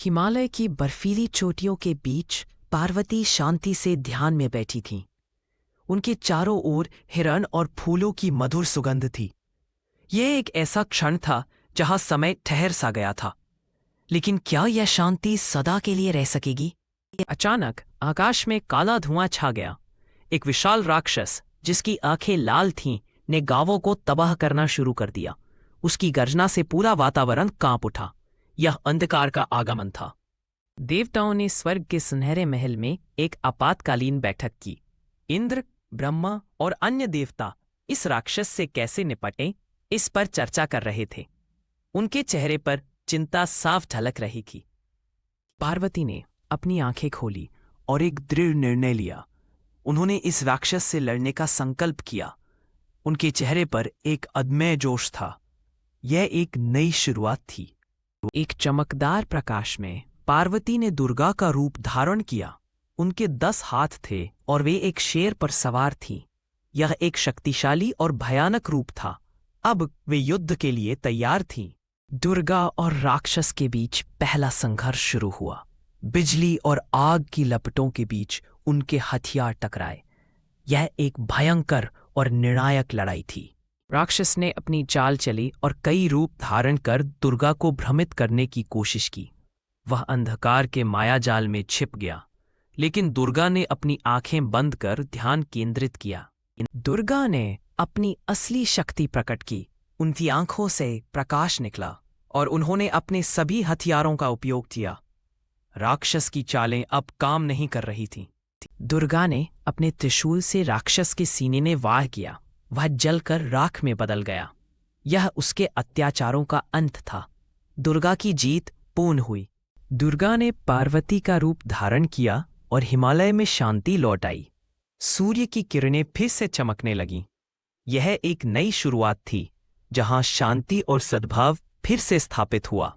हिमालय की बर्फीली चोटियों के बीच पार्वती शांति से ध्यान में बैठी थीं। उनके चारों ओर हिरण और फूलों की मधुर सुगंध थी। यह एक ऐसा क्षण था जहां समय ठहर सा गया था। लेकिन क्या यह शांति सदा के लिए रह सकेगी? अचानक आकाश में काला धुआं छा गया। एक विशाल राक्षस जिसकी आंखें लाल थीं ने गांवों को तबाह करना शुरू कर दिया। उसकी गर्जना से पूरा वातावरण कांप उठा। यह अंधकार का आगमन था। देवताओं ने स्वर्ग के सुनहरे महल में एक आपातकालीन बैठक की। इंद्र, ब्रह्मा और अन्य देवता इस राक्षस से कैसे निपटें, इस पर चर्चा कर रहे थे। उनके चेहरे पर चिंता साफ झलक रही थी। पार्वती ने अपनी आंखें खोली और एक दृढ़ निर्णय लिया। उन्होंने इस राक्षस से लड़ने का संकल्प किया। उनके चेहरे पर एक अदम्य जोश था। यह एक नई शुरुआत थी। एक चमकदार प्रकाश में पार्वती ने दुर्गा का रूप धारण किया। उनके 10 हाथ थे और वे एक शेर पर सवार थीं। यह एक शक्तिशाली और भयानक रूप था। अब वे युद्ध के लिए तैयार थीं। दुर्गा और राक्षस के बीच पहला संघर्ष शुरू हुआ। बिजली और आग की लपटों के बीच उनके हथियार टकराए। यह एक भयंकर और निर्णायक लड़ाई थी। राक्षस ने अपनी चाल चली और कई रूप धारण कर दुर्गा को भ्रमित करने की कोशिश की। वह अंधकार के मायाजाल में छिप गया, लेकिन दुर्गा ने अपनी आंखें बंद कर ध्यान केंद्रित किया। दुर्गा ने अपनी असली शक्ति प्रकट की। उनकी आंखों से प्रकाश निकला और उन्होंने अपने सभी हथियारों का उपयोग किया। राक्षस की चालें अब काम नहीं कर रही थीं। दुर्गा ने अपने त्रिशूल से राक्षस के सीने में वार किया। वह जलकर राख में बदल गया। यह उसके अत्याचारों का अंत था। दुर्गा की जीत पूर्ण हुई। दुर्गा ने पार्वती का रूप धारण किया और हिमालय में शांति लौट आई। सूर्य की किरणें फिर से चमकने लगीं। यह एक नई शुरुआत थी, जहां शांति और सद्भाव फिर से स्थापित हुआ।